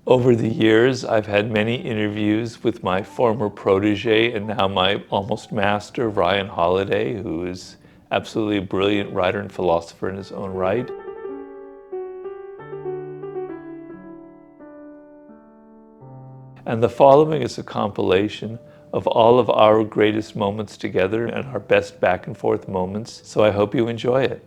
Over the years, I've had many interviews with my former protege and now my almost master, Ryan Holiday, who is absolutely a brilliant writer and philosopher in his own right. And the following is a compilation of all of our greatest moments together and our best back and forth moments, so I hope you enjoy it.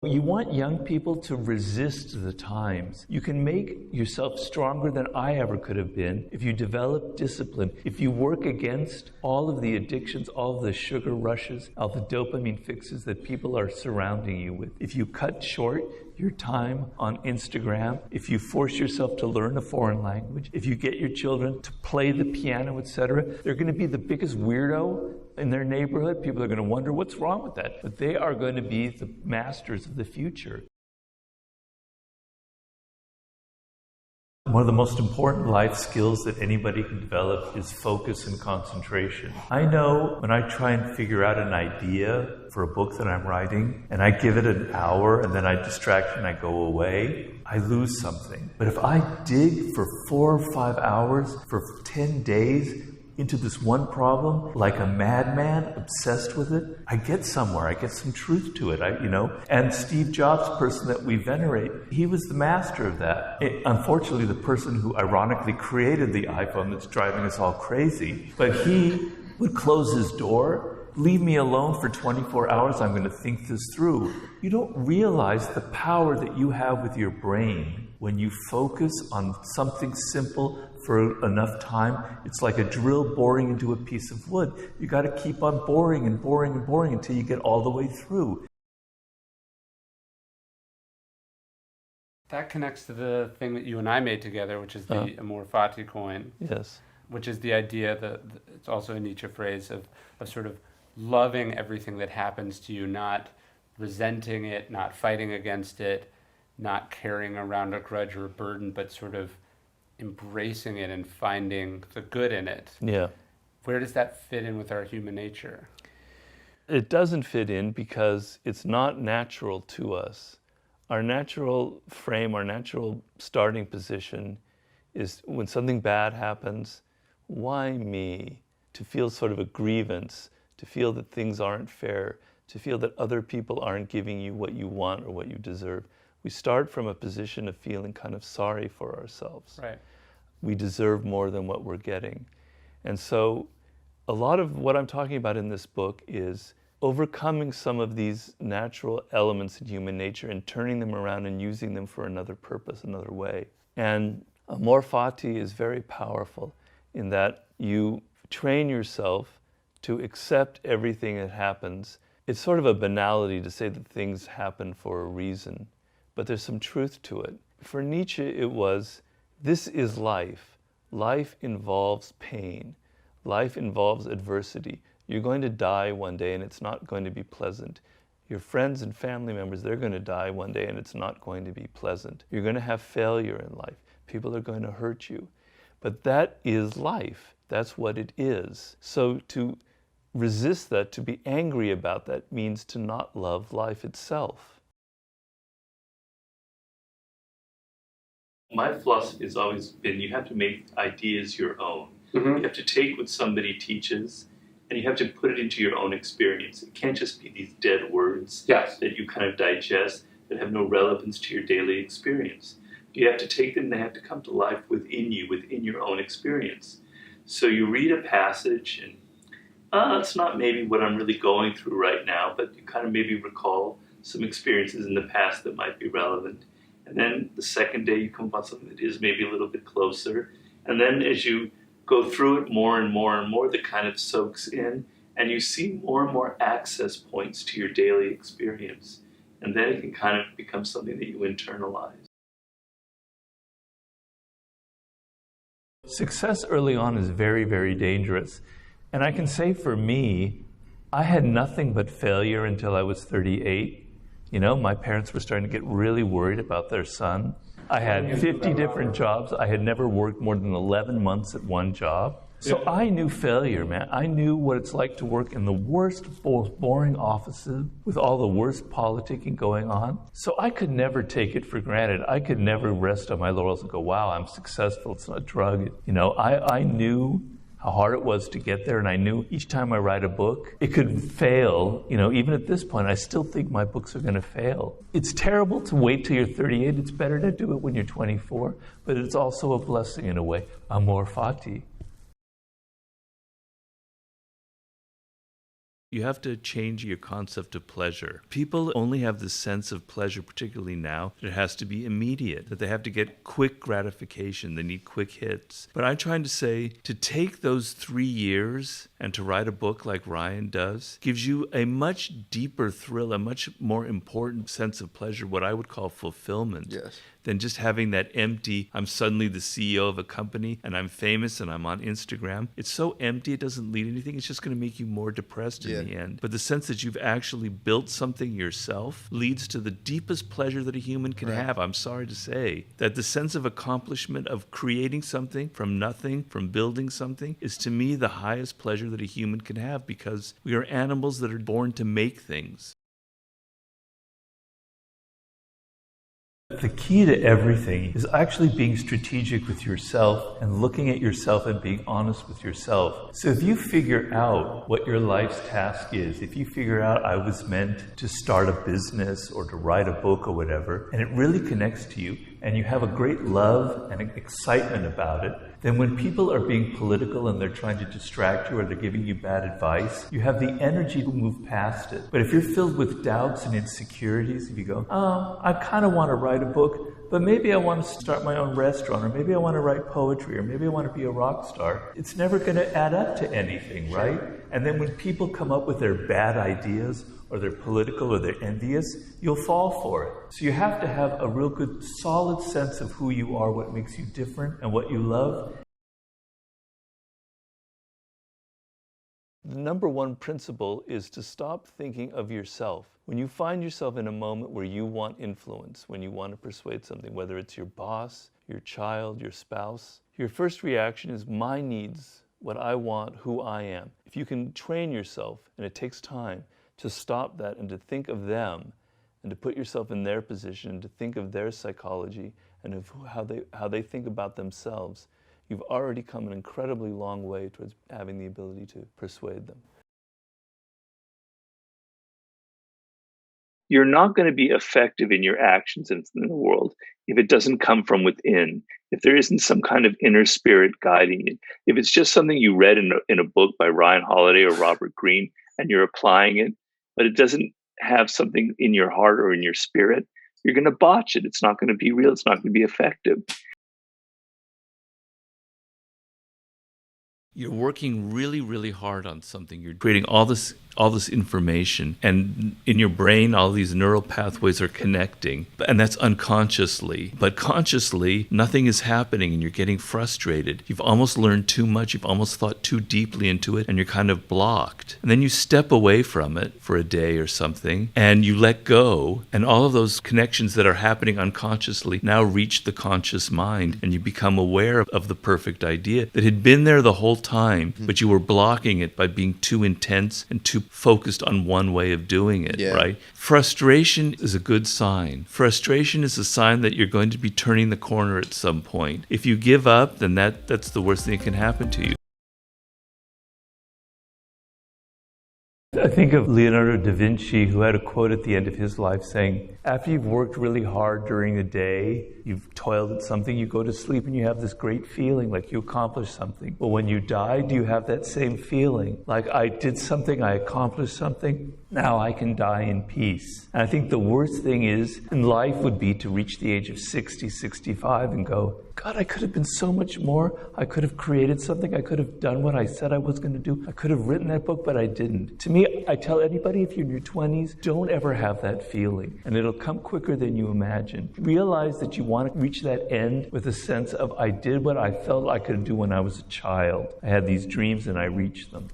You want young people to resist the times. You can make yourself stronger than I ever could have been if you develop discipline, if you work against all of the addictions, all of the sugar rushes, all the dopamine fixes that people are surrounding you with. If you cut short your time on Instagram, if you force yourself to learn a foreign language, if you get your children to play the piano, etc., they're going to be the biggest weirdo in their neighborhood. People are going to wonder what's wrong with that. But they are going to be the masters of the future. One of the most important life skills that anybody can develop is focus and concentration. I know when I try and figure out an idea for a book that I'm writing, and I give it an hour, and then I distract and I go away, I lose something. But if I dig for 4 or 5 hours for 10 days, into this one problem, like a madman, obsessed with it, I get somewhere. I get some truth to it, And Steve Jobs, the person that we venerate, he was the master of that. Unfortunately, the person who ironically created the iPhone that's driving us all crazy, but he would close his door, leave me alone for 24 hours, I'm going to think this through. You don't realize the power that you have with your brain when you focus on something simple for enough time. It's like a drill boring into a piece of wood. You got to keep on boring and boring and boring until you get all the way through. That connects to the thing that you and I made together, which is the Amor Fati coin. Yes. Which is the idea that it's also a Nietzsche phrase of sort of loving everything that happens to you, not resenting it, not fighting against it, not carrying around a grudge or a burden, but sort of embracing it and finding the good in it. Yeah. Where does that fit in with our human nature? It doesn't fit in because it's not natural to us. Our natural frame, our natural starting position is when something bad happens, why me? To feel sort of a grievance, to feel that things aren't fair, to feel that other people aren't giving you what you want or what you deserve. We start from a position of feeling kind of sorry for ourselves. Right. We deserve more than what we're getting. And so a lot of what I'm talking about in this book is overcoming some of these natural elements in human nature and turning them around and using them for another purpose, another way. And Amor Fati is very powerful in that you train yourself to accept everything that happens. It's sort of a banality to say that things happen for a reason, but there's some truth to it. For Nietzsche, it was, this is life. Life involves pain. Life involves adversity. You're going to die one day and it's not going to be pleasant. Your friends and family members, they're going to die one day and it's not going to be pleasant. You're going to have failure in life. People are going to hurt you. But that is life. That's what it is. So to resist that, to be angry about that, means to not love life itself. My philosophy has always been you have to make ideas your own. Mm-hmm. You have to take what somebody teaches and you have to put it into your own experience. It can't just be these dead words that you kind of digest that have no relevance to your daily experience. You have to take them, they have to come to life within you, within your own experience. So you read a passage and it's not maybe what I'm really going through right now, but you kind of maybe recall some experiences in the past that might be relevant. And then the second day you come upon something that is maybe a little bit closer. And then as you go through it more and more and more, that kind of soaks in and you see more and more access points to your daily experience. And then it can kind of become something that you internalize. Success early on is very, very dangerous. And I can say for me, I had nothing but failure until I was 38. My parents were starting to get really worried about their son. I had 50 different jobs. I had never worked more than 11 months at one job. So I knew failure, man. I knew what it's like to work in the worst, most boring offices with all the worst politicking going on. So I could never take it for granted. I could never rest on my laurels and go, wow, I'm successful. It's not a drug. You know, I knew how hard it was to get there, and I knew each time I write a book, it could fail. You know, even at this point, I still think my books are going to fail. It's terrible to wait till you're 38. It's better to do it when you're 24, but it's also a blessing in a way. Amor Fati. You have to change your concept of pleasure. People only have the sense of pleasure, particularly now, that it has to be immediate, that they have to get quick gratification, they need quick hits. But I'm trying to say, to take those 3 years and to write a book like Ryan does, gives you a much deeper thrill, a much more important sense of pleasure, what I would call fulfillment. Yes. Than just having that empty, I'm suddenly the CEO of a company and I'm famous and I'm on Instagram. It's so empty, it doesn't lead anything. It's just going to make you more depressed in the end. But the sense that you've actually built something yourself leads to the deepest pleasure that a human can have. I'm sorry to say that the sense of accomplishment of creating something from nothing, from building something, is to me the highest pleasure that a human can have, because we are animals that are born to make things. The key to everything is actually being strategic with yourself and looking at yourself and being honest with yourself. So if you figure out what your life's task is, if you figure out I was meant to start a business or to write a book or whatever, and it really connects to you, and you have a great love and excitement about it, then when people are being political and they're trying to distract you or they're giving you bad advice, you have the energy to move past it. But if you're filled with doubts and insecurities, if you go, I kind of want to write a book, but maybe I want to start my own restaurant, or maybe I want to write poetry, or maybe I want to be a rock star, it's never going to add up to anything, right? And then when people come up with their bad ideas, or they're political, or they're envious, you'll fall for it. So you have to have a real good, solid sense of who you are, what makes you different, and what you love. The number one principle is to stop thinking of yourself. When you find yourself in a moment where you want influence, when you want to persuade something, whether it's your boss, your child, your spouse, your first reaction is my needs, what I want, who I am. If you can train yourself, and it takes time, to stop that and to think of them and to put yourself in their position, to think of their psychology and of how they think about themselves, you've already come an incredibly long way towards having the ability to persuade them. You're not going to be effective in your actions in the world if it doesn't come from within, if there isn't some kind of inner spirit guiding you. If it's just something you read in a book by Ryan Holiday or Robert Greene and you're applying it, but it doesn't have something in your heart or in your spirit, you're going to botch it. It's not going to be real. It's not going to be effective. You're working really, really hard on something. You're creating all this information, and in your brain, all these neural pathways are connecting, and that's unconsciously. But consciously, nothing is happening, and you're getting frustrated. You've almost learned too much. You've almost thought too deeply into it, and you're kind of blocked. And then you step away from it for a day or something, and you let go, and all of those connections that are happening unconsciously now reach the conscious mind, and you become aware of the perfect idea that had been there the whole time, but you were blocking it by being too intense and too focused on one way of doing it, right? Frustration is a good sign. Frustration is a sign that you're going to be turning the corner at some point. If you give up, then that's the worst thing that can happen to you. I think of Leonardo da Vinci, who had a quote at the end of his life saying, after you've worked really hard during the day, you've toiled at something, you go to sleep and you have this great feeling like you accomplished something. But when you die, do you have that same feeling? Like, I did something, I accomplished something, now I can die in peace. And I think the worst thing is in life would be to reach the age of 60, 65 and go, God, I could have been so much more. I could have created something. I could have done what I said I was going to do. I could have written that book, but I didn't. To me, I tell anybody, if you're in your 20s, don't ever have that feeling. And it'll come quicker than you imagine. Realize that you want to reach that end with a sense of, I did what I felt I could do when I was a child. I had these dreams and I reached them.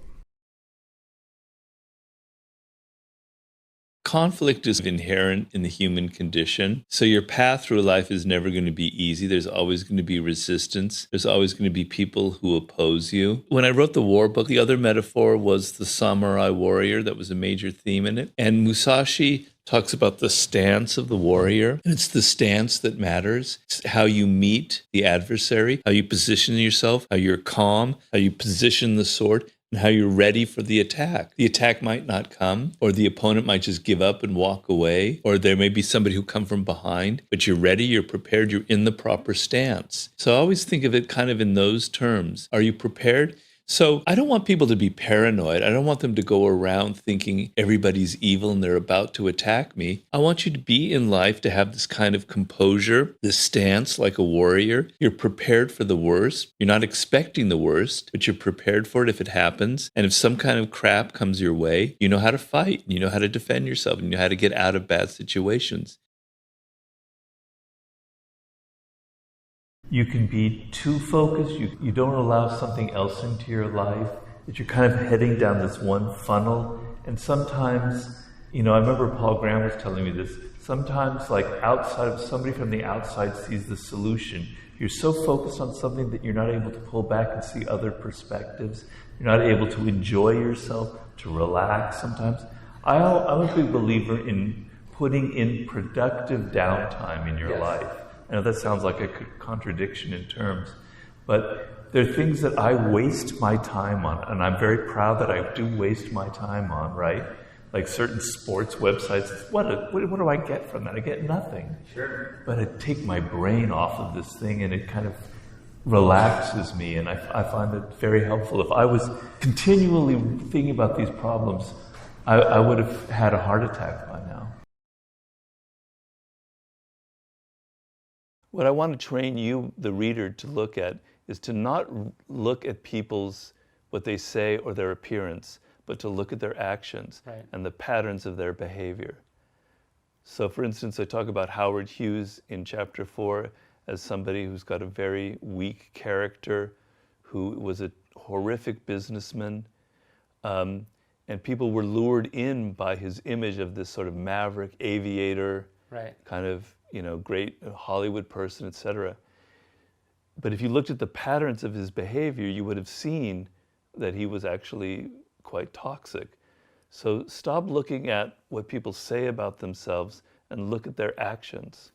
conflict is inherent in the human condition. So your path through life is never going to be easy. There's always going to be resistance. There's always going to be people who oppose you. When I wrote the war book, the other metaphor was the samurai warrior. That was a major theme in it. And Musashi talks about the stance of the warrior. And it's the stance that matters. It's how you meet the adversary, how you position yourself, how you're calm, how you position the sword, and how you're ready for the attack. The attack might not come, or the opponent might just give up and walk away, or there may be somebody who come from behind, but you're ready, you're prepared, you're in the proper stance. So I always think of it kind of in those terms. Are you prepared? So I don't want people to be paranoid. I don't want them to go around thinking everybody's evil and they're about to attack me. I want you to be in life to have this kind of composure, this stance like a warrior. You're prepared for the worst. You're not expecting the worst, but you're prepared for it if it happens. And if some kind of crap comes your way, you know how to fight, and you know how to defend yourself, and you know how to get out of bad situations. You can be too focused. You don't allow something else into your life, that you're kind of heading down this one funnel. And sometimes, I remember Paul Graham was telling me this, sometimes like somebody from the outside sees the solution. You're so focused on something that you're not able to pull back and see other perspectives. You're not able to enjoy yourself, to relax sometimes. I'm a big believer in putting in productive downtime in your life. I know that sounds like a contradiction in terms, but there are things that I waste my time on, and I'm very proud that I do waste my time on, right? Like certain sports websites. What do I get from that? I get nothing. Sure. But I take my brain off of this thing, and it kind of relaxes me, and I find it very helpful. If I was continually thinking about these problems, I would have had a heart attack by now. What I want to train you, the reader, to look at is to not look at what they say or their appearance, but to look at their actions and the patterns of their behavior. So for instance, I talk about Howard Hughes in chapter 4 as somebody who's got a very weak character, who was a horrific businessman, and people were lured in by his image of this sort of maverick aviator, kind of great Hollywood person, etc. But if you looked at the patterns of his behavior, you would have seen that he was actually quite toxic. So stop looking at what people say about themselves and look at their actions.